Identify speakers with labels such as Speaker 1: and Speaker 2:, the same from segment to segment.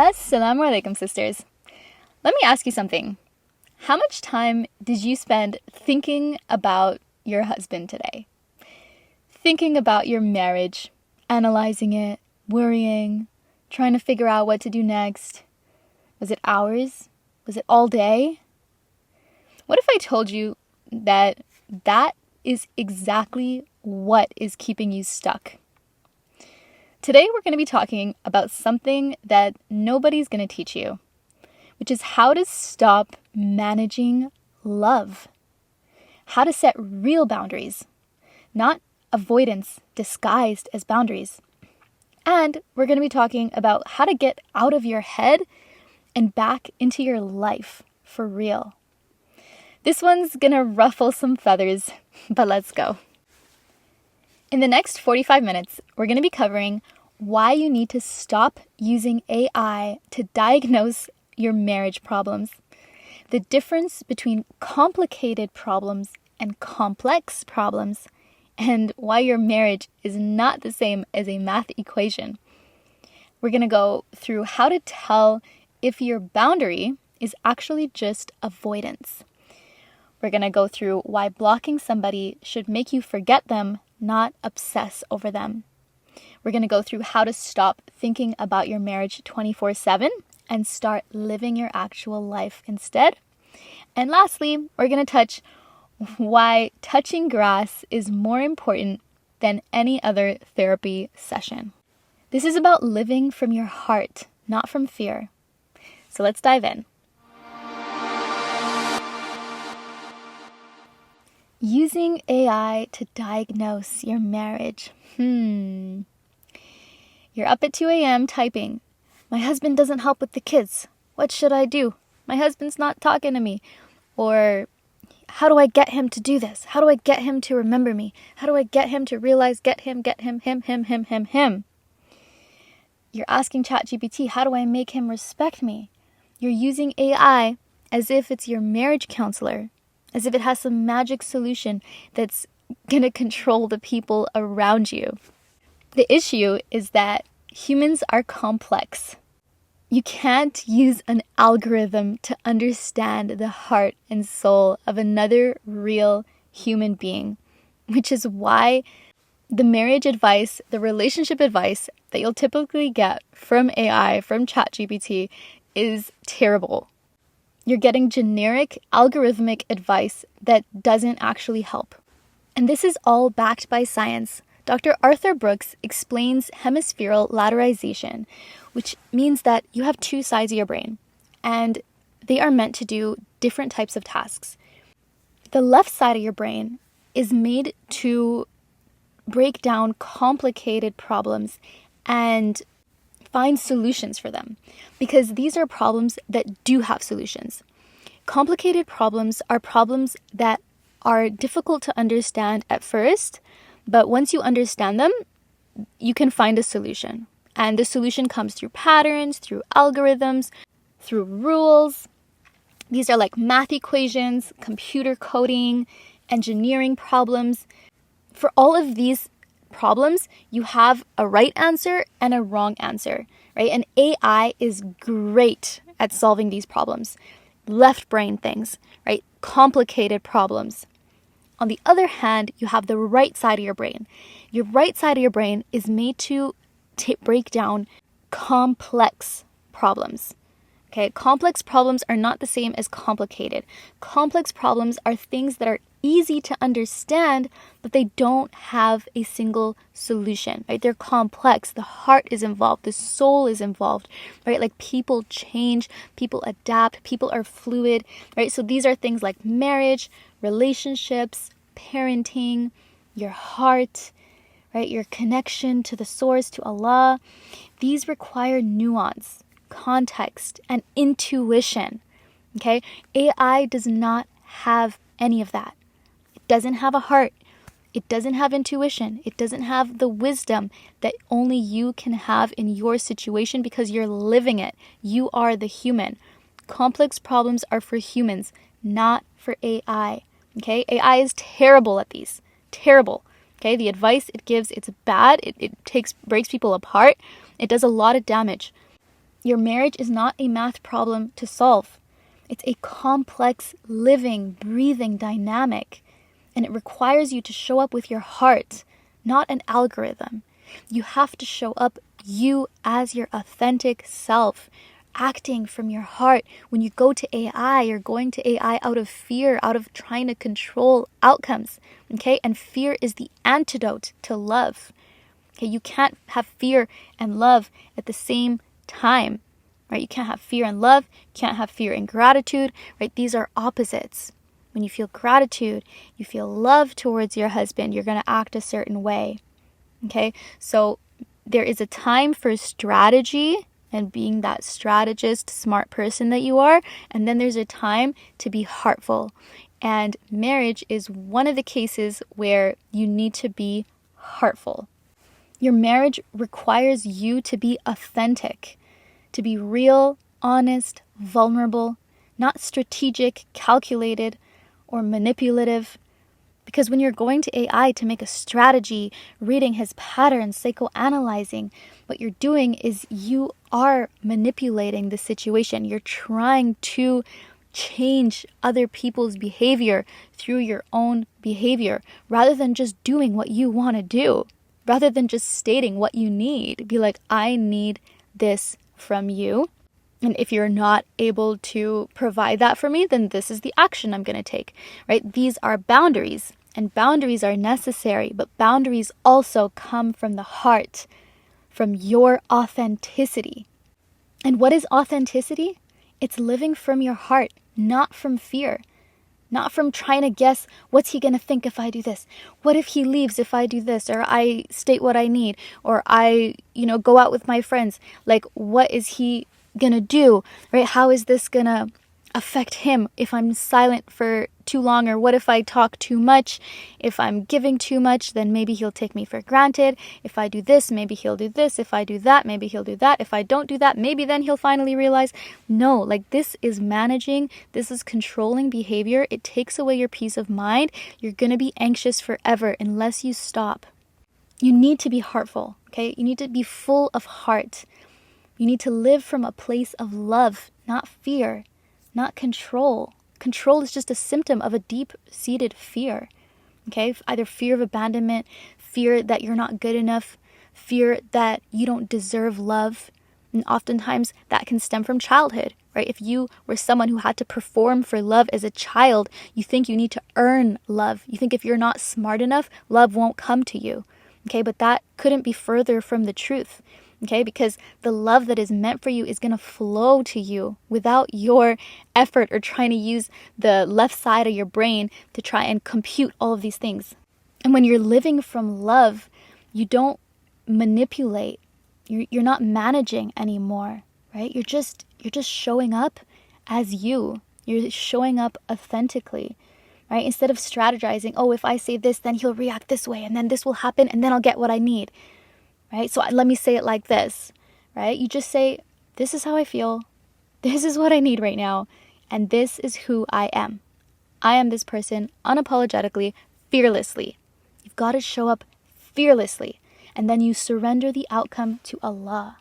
Speaker 1: Assalamu alaikum, sisters. Let me ask you something. How much time did you spend thinking about your husband today? Thinking about your marriage, analyzing it, worrying, trying to figure out what to do next? Was it hours? Was it all day? What if I told you that is exactly what is keeping you stuck? Today we're going to be talking about something that nobody's going to teach you, which is how to stop managing love. How to set real boundaries, not avoidance disguised as boundaries. And we're going to be talking about how to get out of your head and back into your life for real. This one's going to ruffle some feathers, but let's go. In the next 45 minutes, we're going to be covering why you need to stop using AI to diagnose your marriage problems, the difference between complicated problems and complex problems, and why your marriage is not the same as a math equation. We're going to go through how to tell if your boundary is actually just avoidance. We're going to go through why blocking somebody should make you forget them, not obsess over them. We're going to go through how to stop thinking about your marriage 24/7 and start living your actual life instead. And lastly, we're going to touch why touching grass is more important than any other therapy session. This is about living from your heart, not from fear. So let's dive in. Using AI to diagnose your marriage. You're up at 2 a.m. typing, "My husband doesn't help with the kids. What should I do? My husband's not talking to me." Or, "How do I get him to do this? How do I get him to remember me? How do I get him to realize, get him. You're asking ChatGPT, "How do I make him respect me?" You're using AI as if it's your marriage counselor, as if it has some magic solution that's going to control the people around you. The issue is that humans are complex. You can't use an algorithm to understand the heart and soul of another real human being, which is why the marriage advice, the relationship advice that you'll typically get from AI, from ChatGPT, is terrible. You're getting generic, algorithmic advice that doesn't actually help. And this is all backed by science. Dr. Arthur Brooks explains hemispherical lateralization, which means that you have two sides of your brain, and they are meant to do different types of tasks. The left side of your brain is made to break down complicated problems and find solutions for them, because these are problems that do have solutions. Complicated problems are problems that are difficult to understand at first, but once you understand them, you can find a solution. And the solution comes through patterns, through algorithms, through rules. These are like math equations, computer coding, engineering problems. For all of these problems, you have a right answer and a wrong answer, right? And AI is great at solving these problems. Left brain things, right? Complicated problems. On the other hand, you have the right side of your brain. Your right side of your brain is made to break down complex problems. Okay, complex problems are not the same as complicated. Complex problems are things that are easy to understand, but they don't have a single solution, right? They're complex. The heart is involved. The soul is involved, right? Like people change, people adapt, people are fluid, right? So these are things like marriage, relationships, parenting, your heart, right? Your connection to the source, to Allah. These require nuance, context, and intuition, okay? AI does not have any of that. It doesn't have a heart. It doesn't have intuition. It doesn't have the wisdom that only you can have in your situation because you're living it. You are the human. Complex problems are for humans, not for AI. Okay? AI is terrible at these. Terrible. Okay? The advice it gives, it's bad. It breaks people apart. It does a lot of damage. Your marriage is not a math problem to solve. It's a complex, living, breathing dynamic. And it requires you to show up with your heart, not an algorithm. You have to show up you as your authentic self, acting from your heart. When you go to AI, you're going to AI out of fear, out of trying to control outcomes. Okay? And fear is the antidote to love. Okay? You can't have fear and love at the same time. Right? You can't have fear and love. You can't have fear and gratitude. Right? These are opposites. When you feel gratitude, you feel love towards your husband, you're going to act a certain way. Okay? So there is a time for strategy and being that strategist, smart person that you are. And then there's a time to be heartful. And marriage is one of the cases where you need to be heartful. Your marriage requires you to be authentic, to be real, honest, vulnerable, not strategic, calculated, or manipulative. Because when you're going to AI to make a strategy, reading his patterns, psychoanalyzing, what you're doing is you are manipulating the situation. You're trying to change other people's behavior through your own behavior rather than just doing what you want to do, rather than just stating what you need. Be like, I need this from you. And if you're not able to provide that for me, then this is the action I'm going to take, right? These are boundaries, and boundaries are necessary, but boundaries also come from the heart, from your authenticity. And what is authenticity? It's living from your heart, not from fear, not from trying to guess, what's he going to think if I do this? What if he leaves if I do this? Or I state what I need, or I, go out with my friends. Like, what is he gonna do, right? How is this gonna affect him if I'm silent for too long? Or what if I talk too much? If I'm giving too much, then maybe he'll take me for granted. If I do this, maybe he'll do this. If I do that, maybe he'll do that. If I don't do that, maybe then he'll finally realize. No, like, this is managing, this is controlling behavior. It takes away your peace of mind. You're gonna be anxious forever unless you stop. You need to be heartful, okay? You need to be full of heart. You need to live from a place of love, not fear, not control. Control is just a symptom of a deep-seated fear, okay? Either fear of abandonment, fear that you're not good enough, fear that you don't deserve love. And oftentimes that can stem from childhood, right? If you were someone who had to perform for love as a child, you think you need to earn love. You think if you're not smart enough, love won't come to you, okay? But that couldn't be further from the truth. Okay, because the love that is meant for you is going to flow to you without your effort or trying to use the left side of your brain to try and compute all of these things. And when you're living from love, you don't manipulate. You're not managing anymore, right? You're just showing up as you. You're showing up authentically, right? Instead of strategizing, oh, if I say this, then he'll react this way, and then this will happen, and then I'll get what I need. Right? So let me say it like this, right? You just say, this is how I feel. This is what I need right now. And this is who I am. I am this person unapologetically, fearlessly. You've got to show up fearlessly. And then you surrender the outcome to Allah.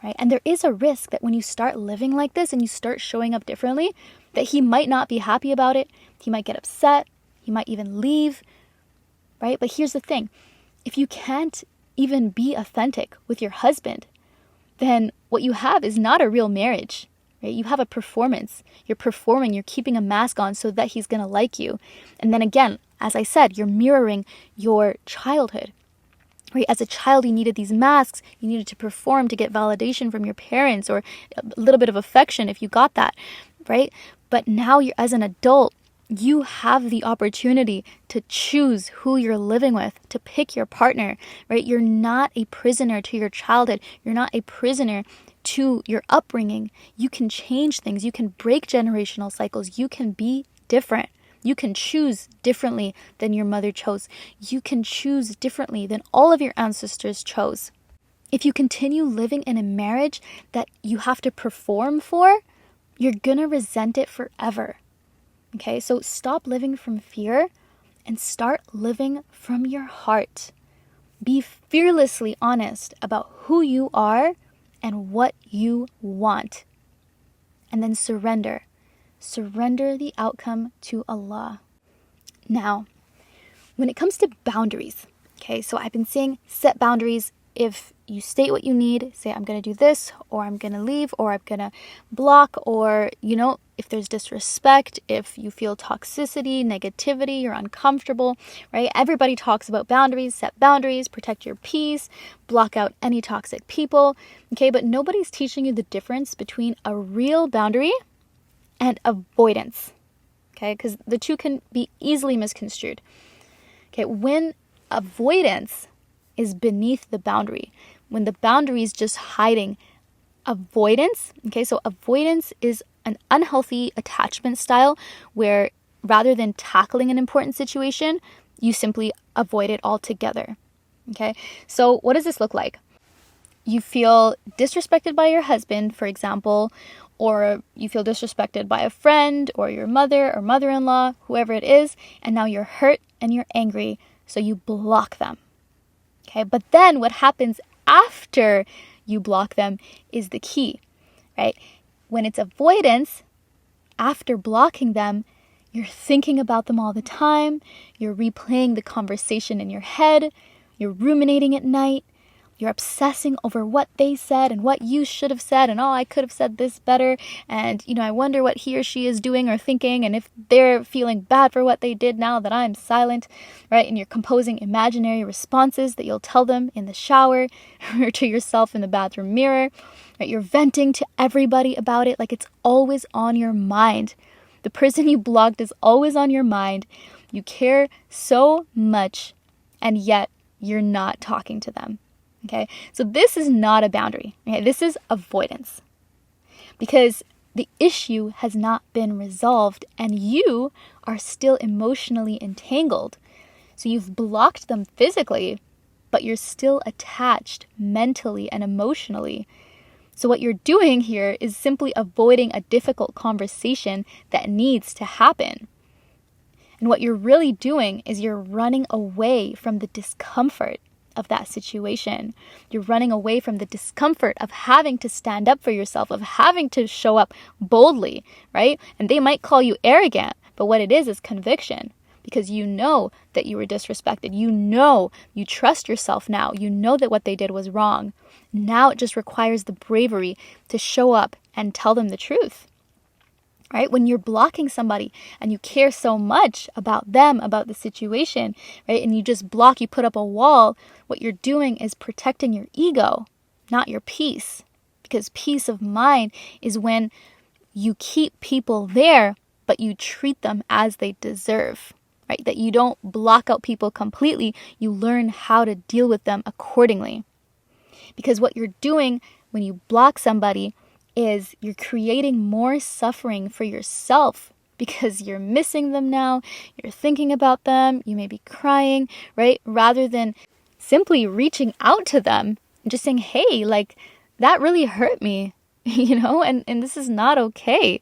Speaker 1: Right? And there is a risk that when you start living like this and you start showing up differently, that he might not be happy about it. He might get upset. He might even leave. Right? But here's the thing. If you can't even be authentic with your husband, then what you have is not a real marriage, right? You have a performance. You're performing, you're keeping a mask on so that he's going to like you. And then again, as I said, you're mirroring your childhood, right? As a child, you needed these masks. You needed to perform to get validation from your parents or a little bit of affection if you got that, right? But now you're, as an adult, you have the opportunity to choose who you're living with, to pick your partner, right? You're not a prisoner to your childhood. You're not a prisoner to your upbringing. You can change things. You can break generational cycles. You can be different. You can choose differently than your mother chose. You can choose differently than all of your ancestors chose. If you continue living in a marriage that you have to perform for, you're gonna resent it forever. Okay, so stop living from fear and start living from your heart. Be fearlessly honest about who you are and what you want. And then surrender. Surrender the outcome to Allah. Now, when it comes to boundaries, okay, so I've been saying set boundaries. If you state what you need, say I'm going to do this, or I'm going to leave, or I'm going to block, or, if there's disrespect, if you feel toxicity, negativity, you're uncomfortable, right? Everybody talks about boundaries, set boundaries, protect your peace, block out any toxic people, okay? But nobody's teaching you the difference between a real boundary and avoidance, okay? Because the two can be easily misconstrued. Okay, when avoidance is beneath the boundary, when the boundary is just hiding avoidance, okay, so avoidance is an unhealthy attachment style where rather than tackling an important situation, you simply avoid it altogether, okay? So what does this look like? You feel disrespected by your husband, for example, or you feel disrespected by a friend or your mother or mother-in-law, whoever it is, and now you're hurt and you're angry, so you block them. Okay, but then what happens after you block them is the key, right? When it's avoidance, after blocking them, you're thinking about them all the time, you're replaying the conversation in your head, you're ruminating at night, you're obsessing over what they said and what you should have said, and I could have said this better, and I wonder what he or she is doing or thinking, and if they're feeling bad for what they did now that I'm silent, right? And you're composing imaginary responses that you'll tell them in the shower or to yourself in the bathroom mirror, right? You're venting to everybody about it, like it's always on your mind. The person you blocked is always on your mind. You care so much, and yet you're not talking to them. Okay, so this is not a boundary. Okay, this is avoidance because the issue has not been resolved and you are still emotionally entangled. So you've blocked them physically, but you're still attached mentally and emotionally. So what you're doing here is simply avoiding a difficult conversation that needs to happen. And what you're really doing is you're running away from the discomfort of that situation. You're running away from the discomfort of having to stand up for yourself, of having to show up boldly, right? And they might call you arrogant, but what it is conviction, because you know that you were disrespected. You trust yourself now. You know that what they did was wrong. Now it just requires the bravery to show up and tell them the truth. Right? When you're blocking somebody and you care so much about them, about the situation, right? And you just block, you put up a wall, what you're doing is protecting your ego, not your peace. Because peace of mind is when you keep people there, but you treat them as they deserve, right? That you don't block out people completely. You learn how to deal with them accordingly. Because what you're doing when you block somebody is you're creating more suffering for yourself because you're missing them now, you're thinking about them, you may be crying, right? Rather than simply reaching out to them and just saying, hey, like that really hurt me, and this is not okay.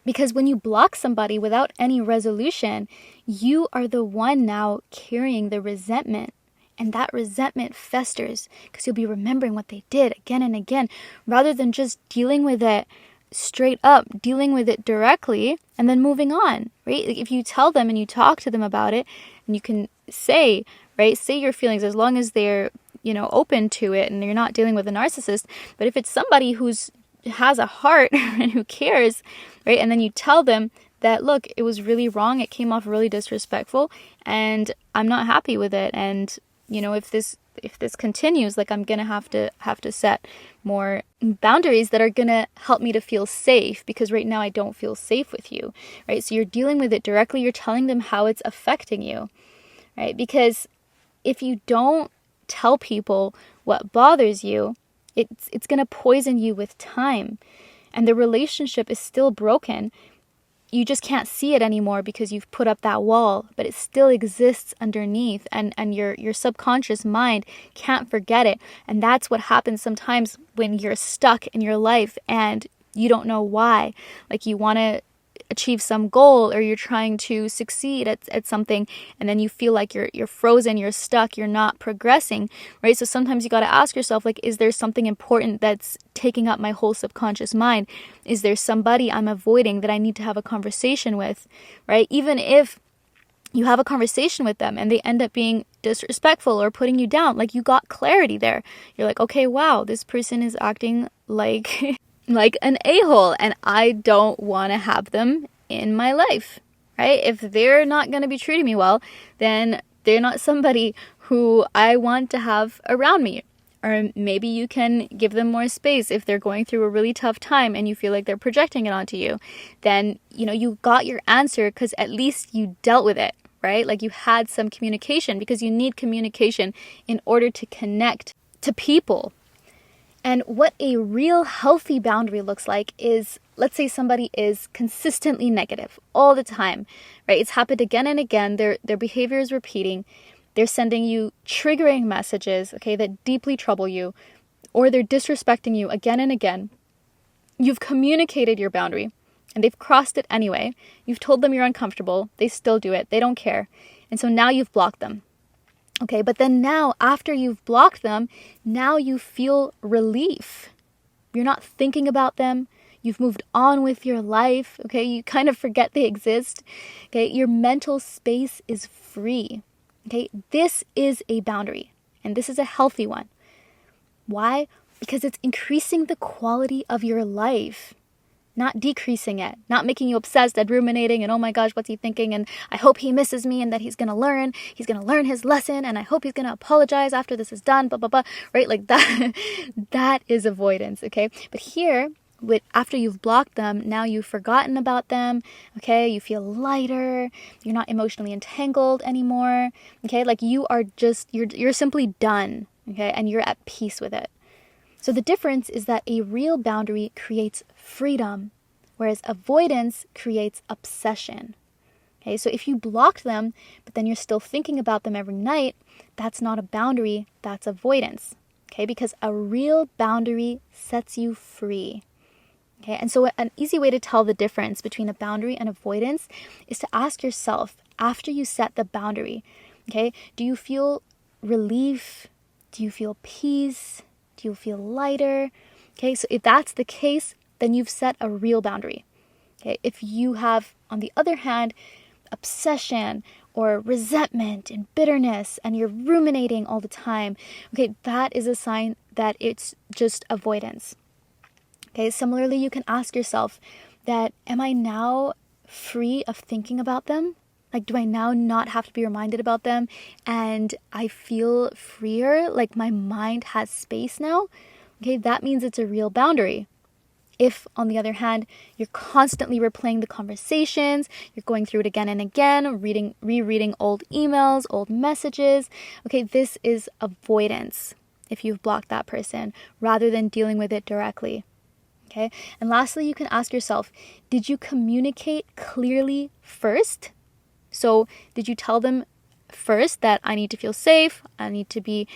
Speaker 1: Because when you block somebody without any resolution, you are the one now carrying the resentment. And that resentment festers because you'll be remembering what they did again and again, rather than just dealing with it straight up, dealing with it directly, and then moving on, right? Like if you tell them and you talk to them about it, and you can say your feelings as long as they're, open to it and you're not dealing with a narcissist. But if it's somebody who's has a heart and who cares, right? And then you tell them that, look, it was really wrong. It came off really disrespectful and I'm not happy with it. And if this continues, like I'm gonna have to set more boundaries that are gonna help me to feel safe, because right now I don't feel safe with you, right? So you're dealing with it directly. You're telling them how it's affecting you, right? Because if you don't tell people what bothers you, it's gonna poison you with time, and the relationship is still broken. You just can't see it anymore because you've put up that wall, but it still exists underneath, and your subconscious mind can't forget it. And that's what happens sometimes when you're stuck in your life and you don't know why. Like you want to achieve some goal, or you're trying to succeed at something, and then you feel like you're frozen, you're stuck, you're not progressing, right? So sometimes you got to ask yourself, like, is there something important that's taking up my whole subconscious mind? Is there somebody I'm avoiding that I need to have a conversation with, right? Even if you have a conversation with them and they end up being disrespectful or putting you down, like, you got clarity there. You're like, okay, wow, this person is acting like like an a-hole, and I don't want to have them in my life, right? If they're not going to be treating me well, then they're not somebody who I want to have around me. Or maybe you can give them more space if they're going through a really tough time and you feel like they're projecting it onto you. Then, you got your answer because at least you dealt with it, right? Like, you had some communication, because you need communication in order to connect to people. And what a real healthy boundary looks like is, let's say somebody is consistently negative all the time, right? It's happened again and again. Their behavior is repeating. They're sending you triggering messages, okay, that deeply trouble you, or they're disrespecting you again and again. You've communicated your boundary, and they've crossed it anyway. You've told them you're uncomfortable. They still do it. They don't care. And so now you've blocked them. Okay, but then now, after you've blocked them, now you feel relief. You're not thinking about them. You've moved on with your life. Okay, you kind of forget they exist. Okay, your mental space is free. Okay, this is a boundary, and this is a healthy one. Why? Because it's increasing the quality of your life, not decreasing it, not making you obsessed and ruminating and, oh my gosh, what's he thinking? And I hope he misses me and that he's going to learn his lesson, and I hope he's going to apologize after this is done, blah, blah, blah, right? Like that, that is avoidance, okay? But here, after you've blocked them, now you've forgotten about them, okay? You feel lighter, you're not emotionally entangled anymore, okay? Like you're simply done, okay? And you're at peace with it. So the difference is that a real boundary creates freedom, whereas avoidance creates obsession. Okay, so if you block them, but then you're still thinking about them every night, that's not a boundary, that's avoidance. Okay, because a real boundary sets you free. Okay, and so an easy way to tell the difference between a boundary and avoidance is to ask yourself, after you set the boundary, okay, do you feel relief? Do you feel peace? Do you feel lighter? Okay, so if that's the case, then you've set a real boundary. Okay, if you have, on the other hand, obsession or resentment and bitterness, and you're ruminating all the time, okay, that is a sign that it's just avoidance. Okay, similarly, you can ask yourself that, am I now free of thinking about them? Like, do I now not have to be reminded about them and I feel freer? Like, my mind has space now? Okay, that means it's a real boundary. If, on the other hand, you're constantly replaying the conversations, you're going through it again and again, rereading old emails, old messages, okay, this is avoidance if you've blocked that person rather than dealing with it directly. Okay, and lastly, you can ask yourself, did you communicate clearly first? So did you tell them first that I need to feel safe, I need to be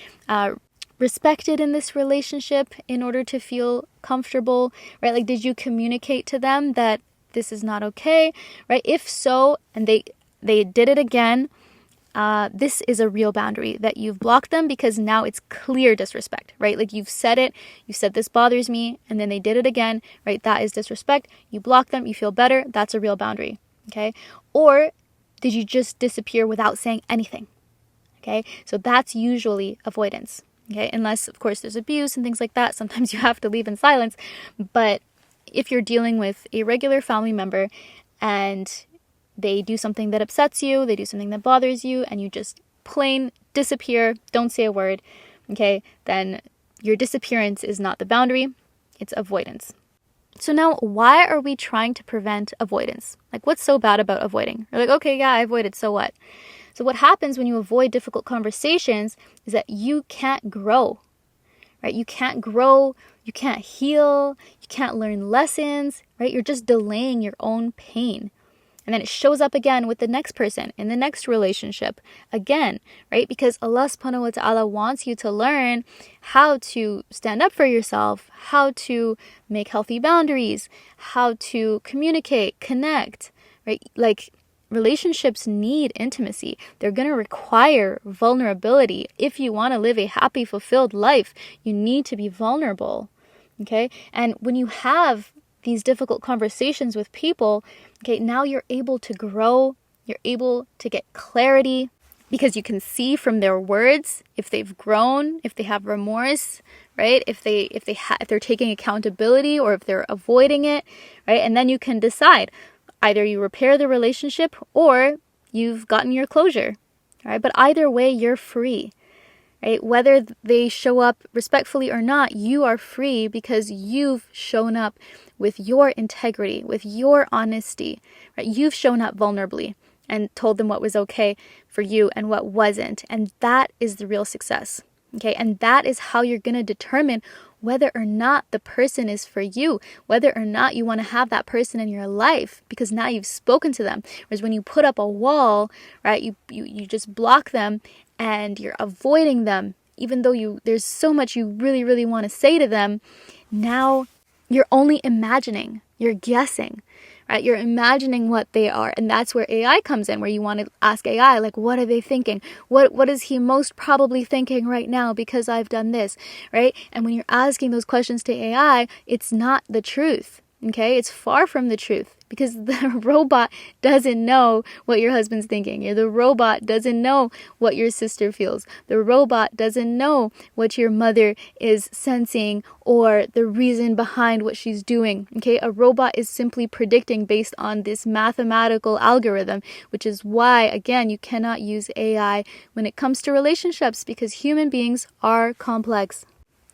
Speaker 1: respected in this relationship in order to feel comfortable, right? Like, did you communicate to them that this is not okay, right? If so, and they did it again, this is a real boundary that you've blocked them, because now it's clear disrespect, right? Like, you've said it, you said this bothers me, and then they did it again, right? That is disrespect. You block them, you feel better, that's a real boundary, okay? Or did you just disappear without saying anything? Okay, so that's usually avoidance. Okay, unless, of course, there's abuse and things like that. Sometimes you have to leave in silence. But if you're dealing with a regular family member and they do something that upsets you, they do something that bothers you, and you just plain disappear, don't say a word, okay, then your disappearance is not the boundary, it's avoidance. So now, why are we trying to prevent avoidance? Like, what's so bad about avoiding? You're like, okay, yeah, I avoided, so what? So what happens when you avoid difficult conversations is that you can't grow, right? You can't grow, you can't heal, you can't learn lessons, right? You're just delaying your own pain. And then it shows up again with the next person in the next relationship again, right? Because Allah subhanahu wa ta'ala wants you to learn how to stand up for yourself, how to make healthy boundaries, how to communicate, connect, right? Like, relationships need intimacy. They're going to require vulnerability. If you want to live a happy, fulfilled life, you need to be vulnerable. Okay? And when you have these difficult conversations with people, okay, now you're able to grow, you're able to get clarity, because you can see from their words if they've grown, if they have remorse, right? If they're taking accountability or if they're avoiding it, right? And then you can decide, either you repair the relationship or you've gotten your closure, right? But either way, you're free. Right? Whether they show up respectfully or not, you are free because you've shown up with your integrity, with your honesty, right? You've shown up vulnerably and told them what was okay for you and what wasn't. And that is the real success. Okay? And that is how you're going to determine whether or not the person is for you, whether or not you want to have that person in your life, because now you've spoken to them. Whereas when you put up a wall, right, you just block them and you're avoiding them, even though there's so much you really, really want to say to them. Now you're only imagining, you're guessing, right? You're imagining what they are. And that's where AI comes in, where you want to ask AI, like, what are they thinking? What is he most probably thinking right now because I've done this, right? And when you're asking those questions to AI, it's not the truth. Okay, it's far from the truth, because the robot doesn't know what your husband's thinking. The robot doesn't know what your sister feels. The robot doesn't know what your mother is sensing or the reason behind what she's doing. Okay, a robot is simply predicting based on this mathematical algorithm, which is why, again, you cannot use AI when it comes to relationships, because human beings are complex.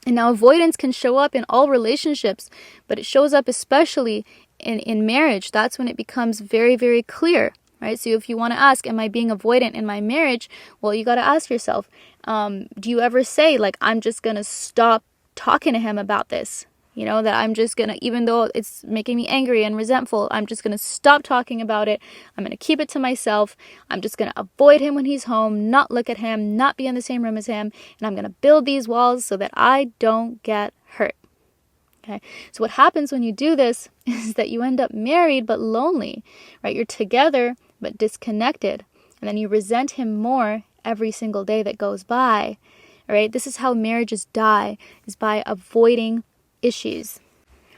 Speaker 1: And now avoidance can show up in all relationships, but it shows up especially in marriage. That's when it becomes very, very clear, right? So if you want to ask, am I being avoidant in my marriage? Well, you got to ask yourself, do you ever say, like, I'm just going to stop talking to him about this? You know, that I'm just going to, even though it's making me angry and resentful, I'm just going to stop talking about it. I'm going to keep it to myself. I'm just going to avoid him when he's home, not look at him, not be in the same room as him. And I'm going to build these walls so that I don't get hurt. Okay. So what happens when you do this is that you end up married but lonely, right? You're together but disconnected. And then you resent him more every single day that goes by. All right. This is how marriages die, is by avoiding issues.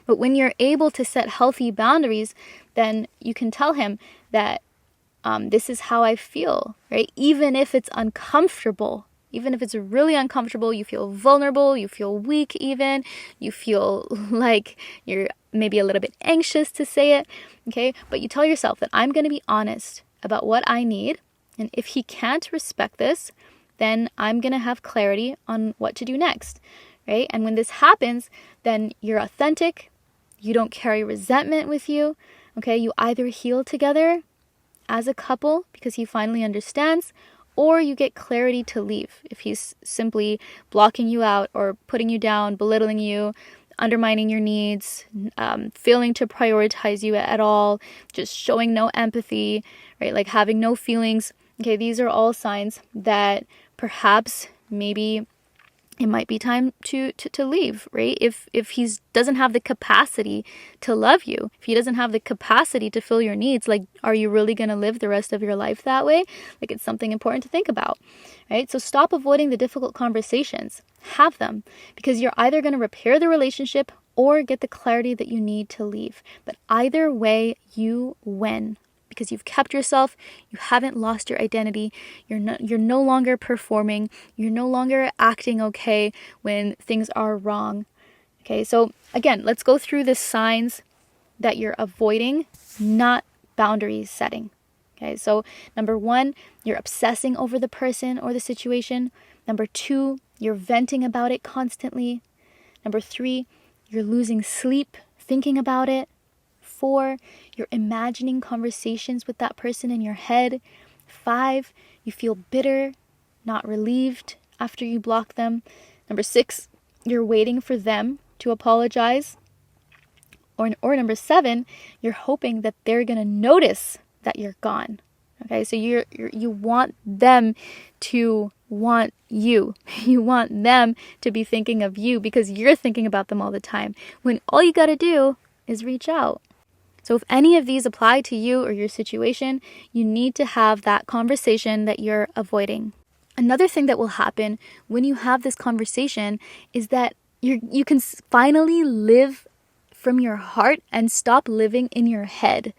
Speaker 1: But when you're able to set healthy boundaries, then you can tell him that this is how I feel, right? Even if it's uncomfortable, even if it's really uncomfortable, you feel vulnerable, you feel weak even, you feel like you're maybe a little bit anxious to say it, okay? But you tell yourself that I'm going to be honest about what I need, and if he can't respect this, then I'm going to have clarity on what to do next. Right? And when this happens, then you're authentic. You don't carry resentment with you. Okay? You either heal together as a couple because he finally understands, or you get clarity to leave if he's simply blocking you out or putting you down, belittling you, undermining your needs, failing to prioritize you at all, just showing no empathy, right? Like having no feelings. Okay? These are all signs that perhaps maybe it might be time to leave, right? If he doesn't have the capacity to love you, if he doesn't have the capacity to fill your needs, like, are you really going to live the rest of your life that way? Like, it's something important to think about, right? So stop avoiding the difficult conversations. Have them, because you're either going to repair the relationship or get the clarity that you need to leave. But either way, you win. Because you've kept yourself, you haven't lost your identity, you're no longer performing, you're no longer acting okay when things are wrong. Okay, so again, let's go through the signs that you're avoiding, not boundaries setting. Okay, so number 1, you're obsessing over the person or the situation. Number 2, you're venting about it constantly. Number 3, you're losing sleep thinking about it. 4, you're imagining conversations with that person in your head. 5, you feel bitter, not relieved after you block them. Number 6, you're waiting for them to apologize. Or number 7, you're hoping that they're going to notice that you're gone. Okay, so you want them to want you. You want them to be thinking of you because you're thinking about them all the time, when all you got to do is reach out. So if any of these apply to you or your situation, you need to have that conversation that you're avoiding. Another thing that will happen when you have this conversation is that you can finally live from your heart and stop living in your head.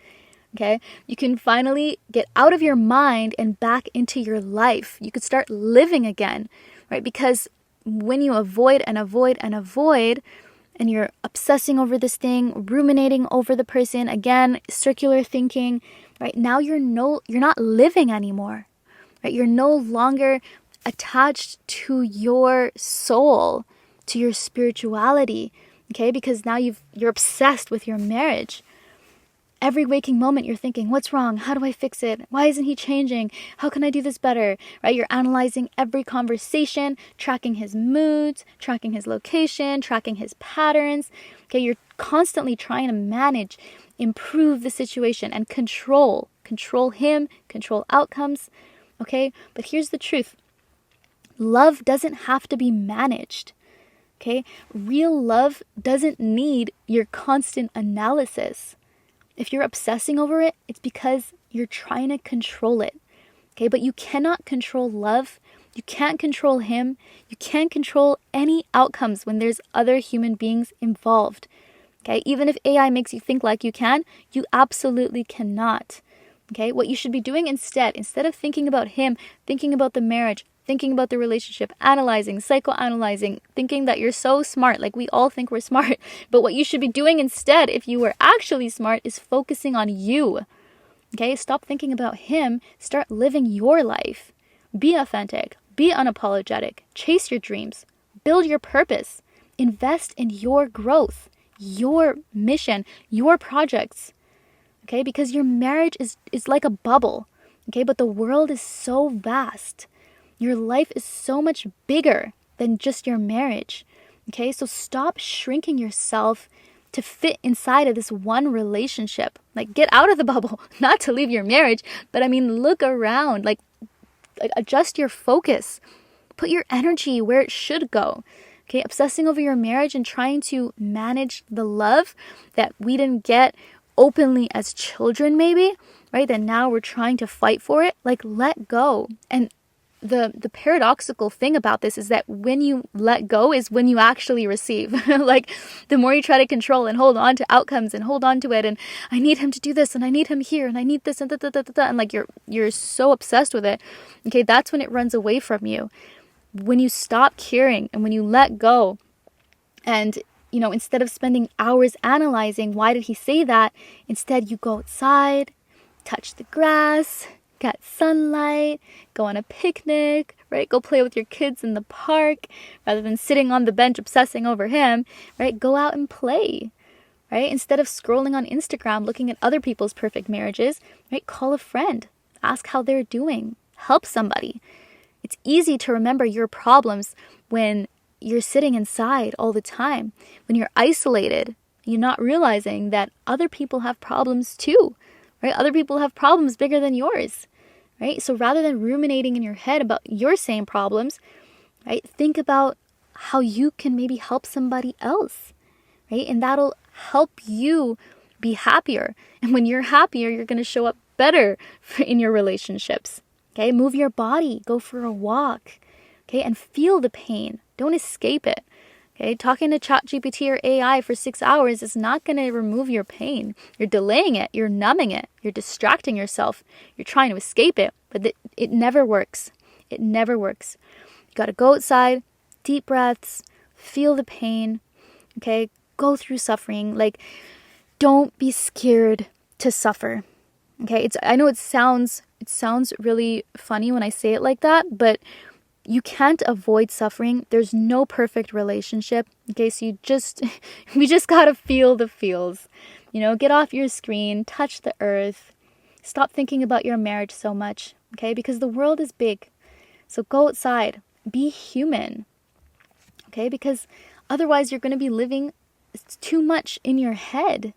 Speaker 1: Okay? You can finally get out of your mind and back into your life. You could start living again, right? Because when you avoid and avoid and avoid, and you're obsessing over this thing, ruminating over the person, again, circular thinking, right? Now you're not living anymore, right? You're no longer attached to your soul, to your spirituality, okay? Because now you're obsessed with your marriage. Every waking moment you're thinking, what's wrong? How do I fix it? Why isn't he changing? How can I do this better? Right? You're analyzing every conversation, tracking his moods, tracking his location, tracking his patterns. Okay, you're constantly trying to manage, improve the situation and control him, control outcomes. Okay? But here's the truth. Love doesn't have to be managed. Okay? Real love doesn't need your constant analysis. If you're obsessing over it, it's because you're trying to control it. Okay, but you cannot control love. You can't control him. You can't control any outcomes when there's other human beings involved. Okay, even if AI makes you think like you can, you absolutely cannot. Okay, what you should be doing instead of thinking about him, thinking about the marriage, thinking about the relationship, analyzing, psychoanalyzing, thinking that you're so smart, like we all think we're smart. But what you should be doing instead, if you were actually smart, is focusing on you. Okay, stop thinking about him, start living your life. Be authentic, be unapologetic, chase your dreams, build your purpose, invest in your growth, your mission, your projects. Okay, because your marriage is like a bubble. Okay, but the world is so vast. Your life is so much bigger than just your marriage. Okay, so stop shrinking yourself to fit inside of this one relationship. Like, get out of the bubble, not to leave your marriage, but I mean, look around, like adjust your focus, put your energy where it should go. Okay, obsessing over your marriage and trying to manage the love that we didn't get openly as children, maybe, right? That now we're trying to fight for it. Like, let go. And the paradoxical thing about this is that when you let go is when you actually receive. Like, the more you try to control and hold on to outcomes and hold on to it, and I need him to do this, and I need him here, and I need this, and da, da, da, da, da, and like you're so obsessed with it. Okay, that's when it runs away from you. When you stop caring and when you let go, and instead of spending hours analyzing why did he say that, instead you go outside, touch the grass, get sunlight, go on a picnic, right? Go play with your kids in the park rather than sitting on the bench obsessing over him, right? Go out and play, right? Instead of scrolling on Instagram looking at other people's perfect marriages, right? Call a friend, ask how they're doing, help somebody. It's easy to remember your problems when you're sitting inside all the time, when you're isolated, you're not realizing that other people have problems too, right? Other people have problems bigger than yours, right? So rather than ruminating in your head about your same problems, right? Think about how you can maybe help somebody else, right? And that'll help you be happier. And when you're happier, you're going to show up better in your relationships. Okay, move your body, go for a walk, okay, and feel the pain. Don't escape it. Okay, talking to ChatGPT or AI for 6 hours is not going to remove your pain. You're delaying it, you're numbing it, you're distracting yourself, you're trying to escape it, but it never works. It never works. You got to go outside, deep breaths, feel the pain, okay, go through suffering. Like, don't be scared to suffer. Okay, I know it sounds really funny when I say it like that, but you can't avoid suffering. There's no perfect relationship. Okay, so we just gotta feel the feels. Get off your screen, touch the earth, stop thinking about your marriage so much. Okay, because the world is big. So go outside, be human. Okay, because otherwise you're gonna be living too much in your head.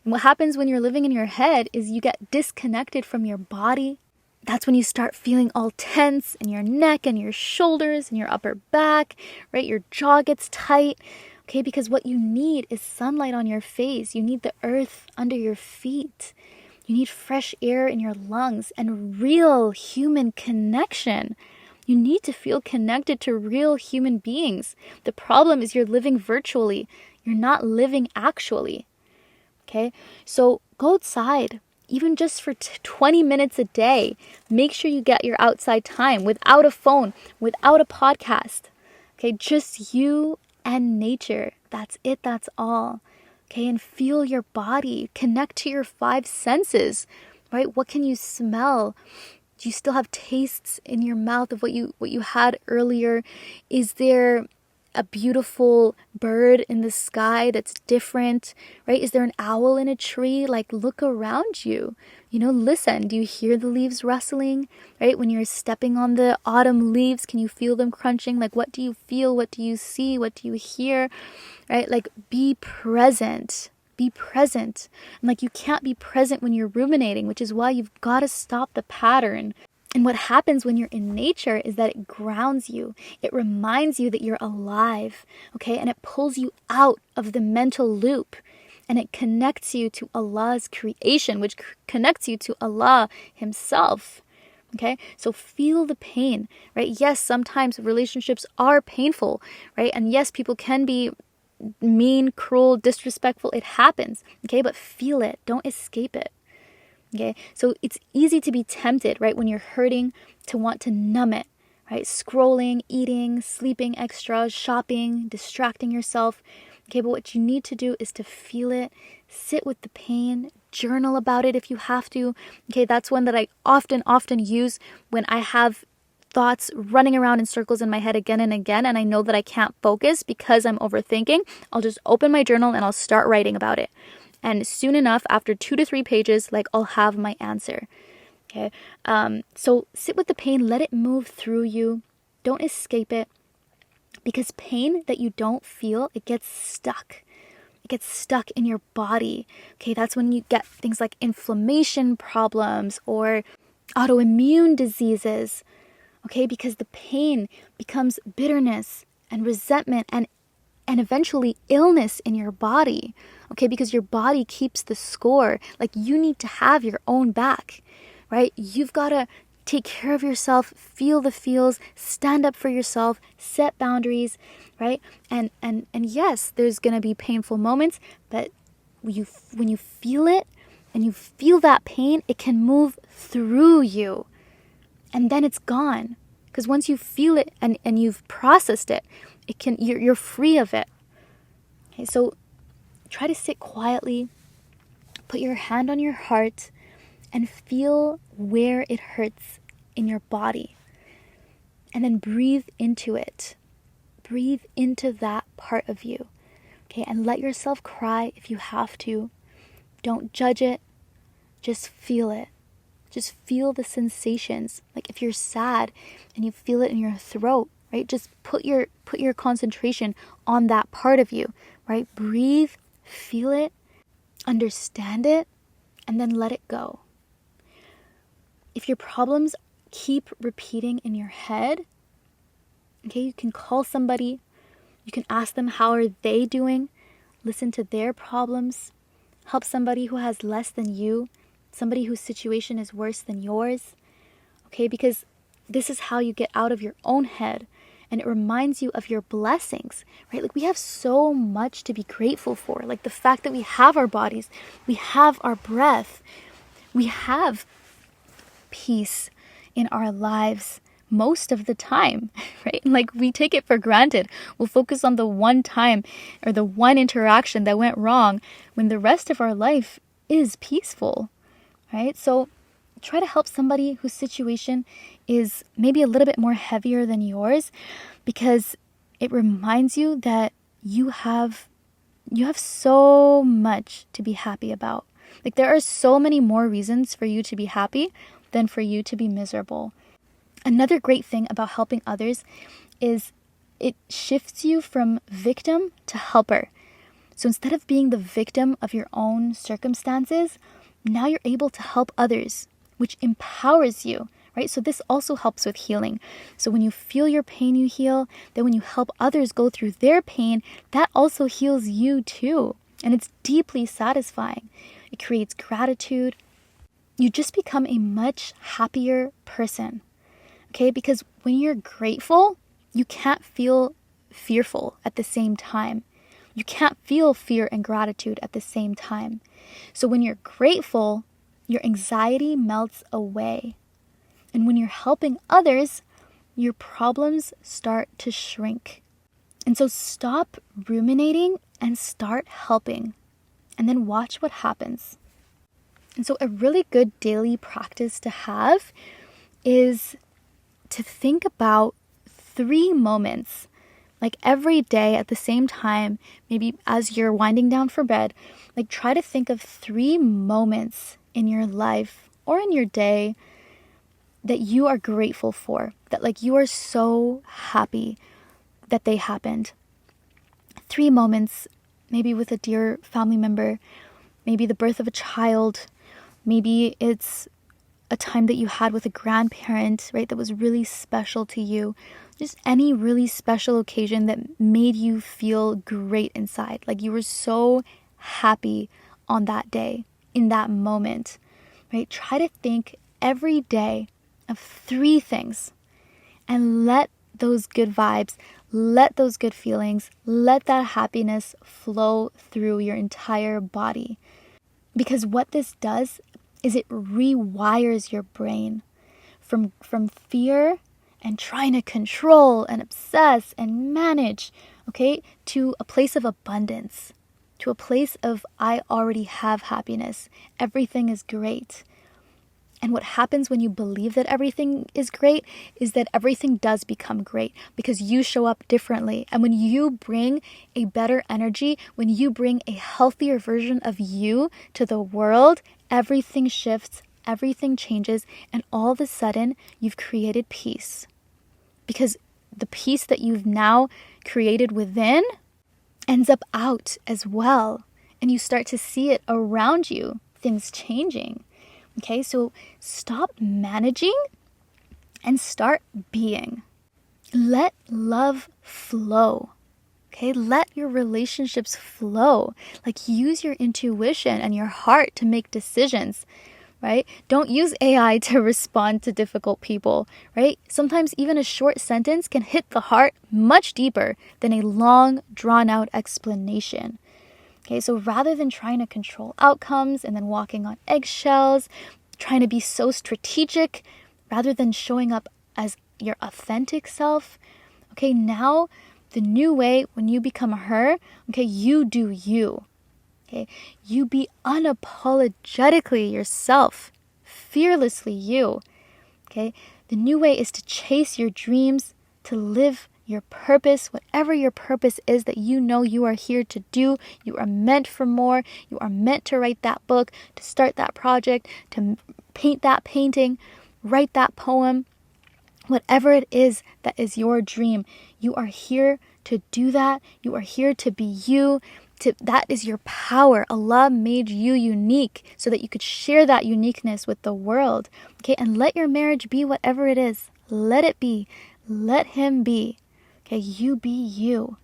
Speaker 1: And what happens when you're living in your head is you get disconnected from your body. That's when you start feeling all tense in your neck and your shoulders and your upper back, right? Your jaw gets tight, okay? Because what you need is sunlight on your face. You need the earth under your feet. You need fresh air in your lungs and real human connection. You need to feel connected to real human beings. The problem is you're living virtually. You're not living actually, okay? So go outside. Even just for 20 minutes a day, make sure you get your outside time without a phone, without a podcast. Okay, just you and nature. That's it, that's all. Okay, and feel your body, connect to your five senses, right? What can you smell? Do you still have tastes in your mouth of what you had earlier? Is there a beautiful bird in the sky that's different, right? Is there an owl in a tree? Like, look around you, listen. Do you hear the leaves rustling, right? When you're stepping on the autumn leaves, can you feel them crunching? Like, what do you feel? What do you see? What do you hear, right? Like, be present. Be present. And like, you can't be present when you're ruminating, which is why you've got to stop the pattern. And what happens when you're in nature is that it grounds you. It reminds you that you're alive, okay? And it pulls you out of the mental loop. And it connects you to Allah's creation, which connects you to Allah Himself, okay? So feel the pain, right? Yes, sometimes relationships are painful, right? And yes, people can be mean, cruel, disrespectful. It happens, okay? But feel it. Don't escape it. Okay, so it's easy to be tempted, right, when you're hurting, to want to numb it, right? Scrolling, eating, sleeping extra, shopping, distracting yourself. Okay, but what you need to do is to feel it, sit with the pain, journal about it if you have to. Okay, that's one that I often use when I have thoughts running around in circles in my head again and again, and I know that I can't focus because I'm overthinking. I'll just open my journal and I'll start writing about it. And soon enough, after 2 to 3 pages, like, I'll have my answer. Okay. So sit with the pain, let it move through you. Don't escape it. Because pain that you don't feel, it gets stuck. It gets stuck in your body. Okay. That's when you get things like inflammation problems or autoimmune diseases. Okay. Because the pain becomes bitterness and resentment and eventually illness in your body, okay? Because your body keeps the score. Like, you need to have your own back, right? You've got to take care of yourself, feel the feels, stand up for yourself, set boundaries, right? And yes, there's going to be painful moments, but when you feel it and you feel that pain, it can move through you, and then it's gone. Because once you feel it and you've processed it, you're free of it. Okay, so try to sit quietly, put your hand on your heart, and feel where it hurts in your body. And then breathe into it. Breathe into that part of you. Okay, and let yourself cry if you have to. Don't judge it. Just feel it. Just feel the sensations. Like, if you're sad and you feel it in your throat, right? Just put your concentration on that part of you, right? Breathe, feel it, understand it, and then let it go. If your problems keep repeating in your head, okay, you can call somebody. You can ask them, how are they doing? Listen to their problems. Help somebody who has less than you, somebody whose situation is worse than yours, okay? Because this is how you get out of your own head, and it reminds you of your blessings, right? Like, we have so much to be grateful for, like the fact that we have our bodies, we have our breath, we have peace in our lives most of the time, right? Like, we take it for granted. We'll focus on the one time or the one interaction that went wrong when the rest of our life is peaceful, right? So try to help somebody whose situation is maybe a little bit more heavier than yours, because it reminds you that you have so much to be happy about. Like, there are so many more reasons for you to be happy than for you to be miserable. Another great thing about helping others is it shifts you from victim to helper. So instead of being the victim of your own circumstances, now you're able to help others, which empowers you, right? So this also helps with healing. So when you feel your pain, you heal. Then when you help others go through their pain, that also heals you too. And it's deeply satisfying. It creates gratitude. You just become a much happier person, okay? Because when you're grateful, you can't feel fearful at the same time. You can't feel fear and gratitude at the same time. So when you're grateful, your anxiety melts away. And when you're helping others, your problems start to shrink. And so stop ruminating and start helping. And then watch what happens. And so a really good daily practice to have is to think about 3 moments, like every day at the same time, maybe as you're winding down for bed, like try to think of 3 moments in your life or in your day that you are grateful for, that like you are so happy that they happened. 3 moments, maybe with a dear family member, maybe the birth of a child, maybe it's a time that you had with a grandparent, right, that was really special to you. Just any really special occasion that made you feel great inside. Like you were so happy on that day, in that moment, right? Try to think every day of 3 things and let those good vibes, let those good feelings, let that happiness flow through your entire body. Because what this does is it rewires your brain from fear and trying to control and obsess and manage, okay, to a place of abundance, to a place of I already have happiness. Everything is great. And what happens when you believe that everything is great is that everything does become great because you show up differently. And when you bring a better energy, when you bring a healthier version of you to the world, everything shifts, everything changes, and all of a sudden you've created peace. Because the peace that you've now created within ends up out as well. And you start to see it around you, things changing. Okay, so stop managing and start being. Let love flow. Okay, let your relationships flow. Like use your intuition and your heart to make decisions, right? Don't use AI to respond to difficult people, right? Sometimes even a short sentence can hit the heart much deeper than a long, drawn-out explanation. Okay, so rather than trying to control outcomes and then walking on eggshells, trying to be so strategic, rather than showing up as your authentic self, okay, now the new way when you become her, okay, you do you. Okay, you be unapologetically yourself, fearlessly you. Okay, the new way is to chase your dreams, to live your purpose, whatever your purpose is that you know you are here to do. You are meant for more. You are meant to write that book, to start that project, to paint that painting, write that poem. Whatever it is that is your dream, you are here to do that. You are here to be you. That is your power. Allah made you unique so that you could share that uniqueness with the world. Okay, and let your marriage be whatever it is. Let it be. Let him be. Okay, you be you.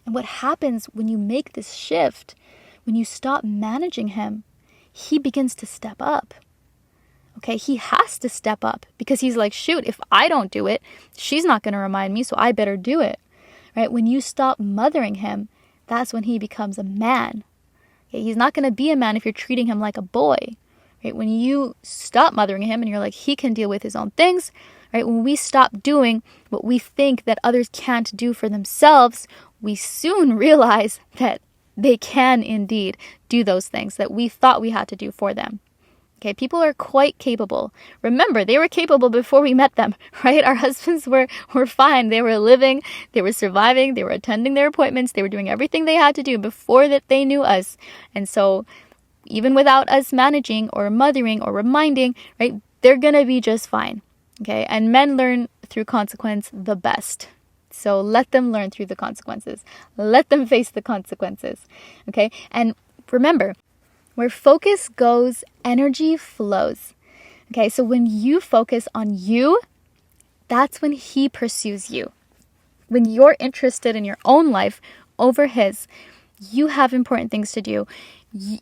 Speaker 1: And what happens when you make this shift, when you stop managing him, he begins to step up. Okay, he has to step up because he's like, shoot, if I don't do it, she's not going to remind me, so I better do it. Right? When you stop mothering him, that's when he becomes a man. Okay, he's not going to be a man if you're treating him like a boy. Right? When you stop mothering him and you're like, he can deal with his own things, right? When we stop doing what we think that others can't do for themselves, we soon realize that they can indeed do those things that we thought we had to do for them. Okay, people are quite capable. Remember, they were capable before we met them, right? Our husbands were fine. They were living, they were surviving, they were attending their appointments, they were doing everything they had to do before that they knew us. And so even without us managing or mothering or reminding, right, they're going to be just fine. Okay, and men learn through consequence the best. So let them learn through the consequences. Let them face the consequences. Okay? And remember, where focus goes, energy flows. Okay? So when you focus on you, that's when he pursues you. When you're interested in your own life over his, you have important things to do.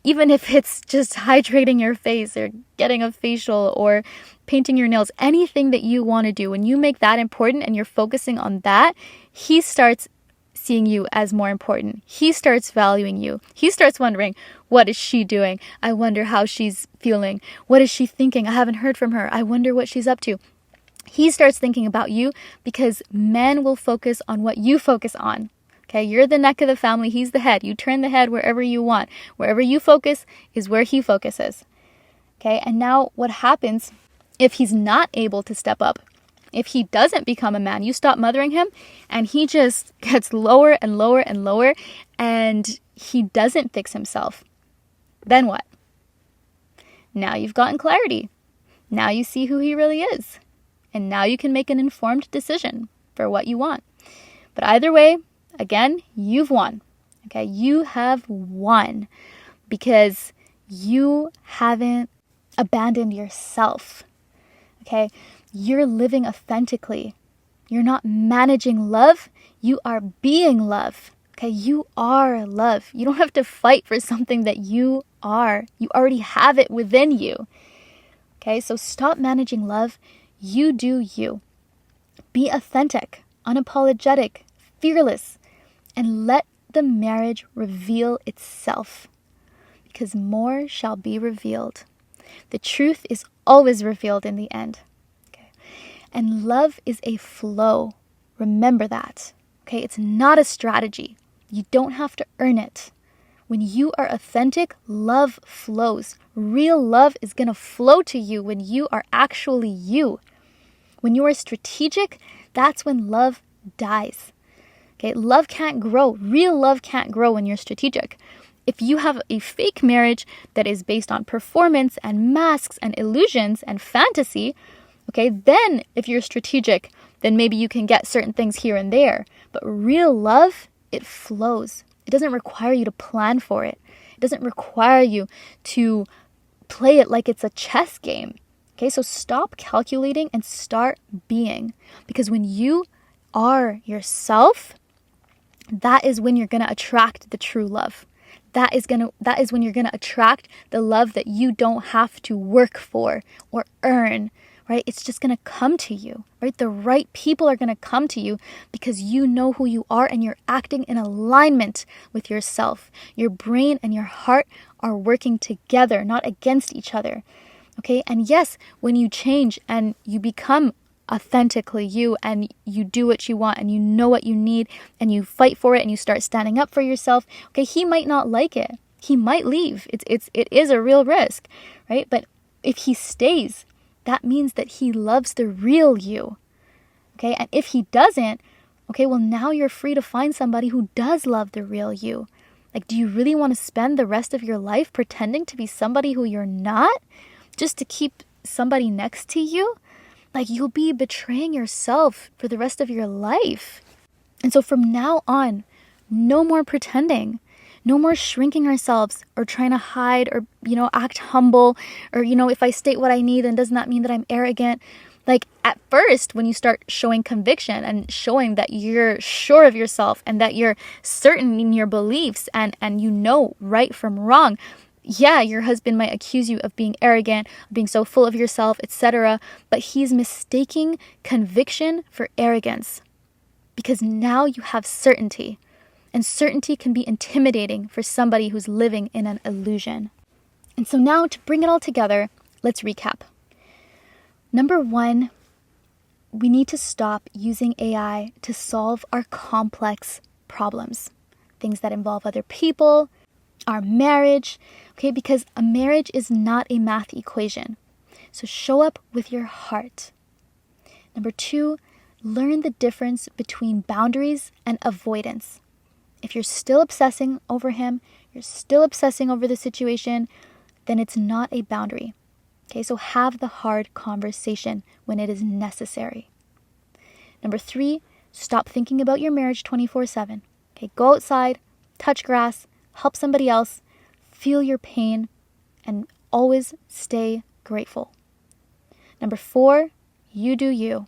Speaker 1: Even if it's just hydrating your face or getting a facial or painting your nails, anything that you want to do, when you make that important and you're focusing on that, he starts seeing you as more important. He starts valuing you. He starts wondering, what is she doing? I wonder how she's feeling. What is she thinking? I haven't heard from her. I wonder what she's up to. He starts thinking about you because men will focus on what you focus on. Okay, you're the neck of the family. He's the head. You turn the head wherever you want. Wherever you focus is where he focuses. Okay, and now what happens if he's not able to step up? If he doesn't become a man, you stop mothering him and he just gets lower and lower and lower and he doesn't fix himself. Then what? Now you've gotten clarity. Now you see who he really is. And now you can make an informed decision for what you want. But either way, again, you've won. Okay, you have won because you haven't abandoned yourself. Okay, you're living authentically. You're not managing love. You are being love. Okay, you are love. You don't have to fight for something that you are. You already have it within you. Okay, so stop managing love. You do you. Be authentic, unapologetic, fearless, and let the marriage reveal itself. Because more shall be revealed. The truth is always revealed in the end. Okay? And love is a flow. Remember that. Okay? It's not a strategy. You don't have to earn it. When you are authentic, love flows. Real love is going to flow to you when you are actually you. When you are strategic, that's when love dies. Okay, love can't grow. Real love can't grow when you're strategic. If you have a fake marriage that is based on performance and masks and illusions and fantasy, okay, then if you're strategic, then maybe you can get certain things here and there. But real love, it flows. It doesn't require you to plan for it. It doesn't require you to play it like it's a chess game. Okay, so stop calculating and start being. Because when you are yourself, that is when you're going to attract the true love. That is when you're going to attract the love that you don't have to work for or earn, right? It's just going to come to you, right? The right people are going to come to you because you know who you are and you're acting in alignment with yourself. Your brain and your heart are working together, not against each other. Okay, and yes, when you change and you become authentically you and you do what you want and you know what you need and you fight for it and you start standing up for yourself, okay, he might not like it. He might leave. It is a real risk, right? But if he stays, that means that he loves the real you. Okay, and if he doesn't, okay, well, now you're free to find somebody who does love the real you. Like, do you really want to spend the rest of your life pretending to be somebody who you're not? Just to keep somebody next to you? Like, you'll be betraying yourself for the rest of your life. And so from now on, no more pretending. No more shrinking ourselves or trying to hide or, act humble. Or, if I state what I need, then doesn't that mean that I'm arrogant? Like, at first, when you start showing conviction and showing that you're sure of yourself and that you're certain in your beliefs and you know right from wrong, yeah, your husband might accuse you of being arrogant, being so full of yourself, etc. But he's mistaking conviction for arrogance because now you have certainty. And certainty can be intimidating for somebody who's living in an illusion. And so now to bring it all together, let's recap. Number 1, we need to stop using AI to solve our complex problems. Things that involve other people, our marriage, okay? Because a marriage is not a math equation. So show up with your heart. Number 2, learn the difference between boundaries and avoidance. If you're still obsessing over him, you're still obsessing over the situation, then it's not a boundary. Okay, so have the hard conversation when it is necessary. Number 3, Stop thinking about your marriage 24/7. Okay, go outside, touch grass, help somebody else, feel your pain, and always stay grateful. Number 4, you do you.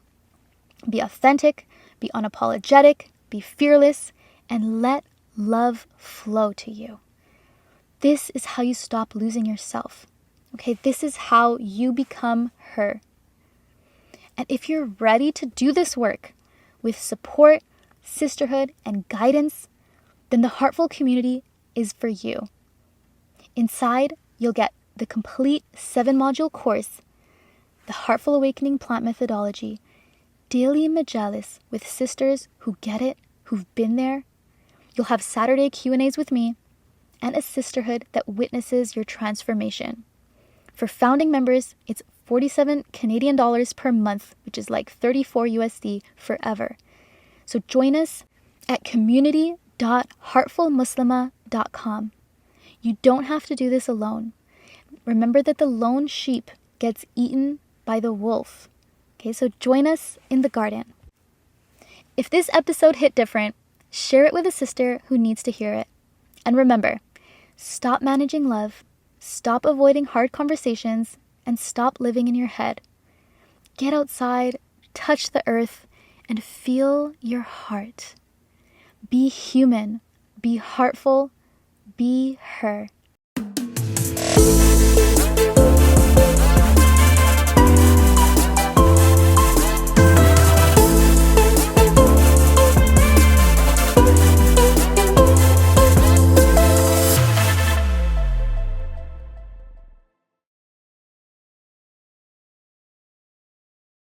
Speaker 1: Be authentic, be unapologetic, be fearless, and let love flow to you. This is how you stop losing yourself. Okay, this is how you become her. And if you're ready to do this work with support, sisterhood, and guidance, then the Heartful community is for you. Inside, you'll get the complete 7-module course, the Heartful Awakening Plant Methodology, daily majalis with sisters who get it, who've been there. You'll have Saturday Q&As with me, and a sisterhood that witnesses your transformation. For founding members, it's 47 Canadian dollars per month, which is like 34 USD forever. So join us at community.heartfulmuslimah.com. You don't have to do this alone. Remember that the lone sheep gets eaten by the wolf. Okay, so join us in the garden. If this episode hit different, share it with a sister who needs to hear it. And remember, stop managing love, stop avoiding hard conversations, and stop living in your head. Get outside, touch the earth, and feel your heart. Be human, be heartful, be her.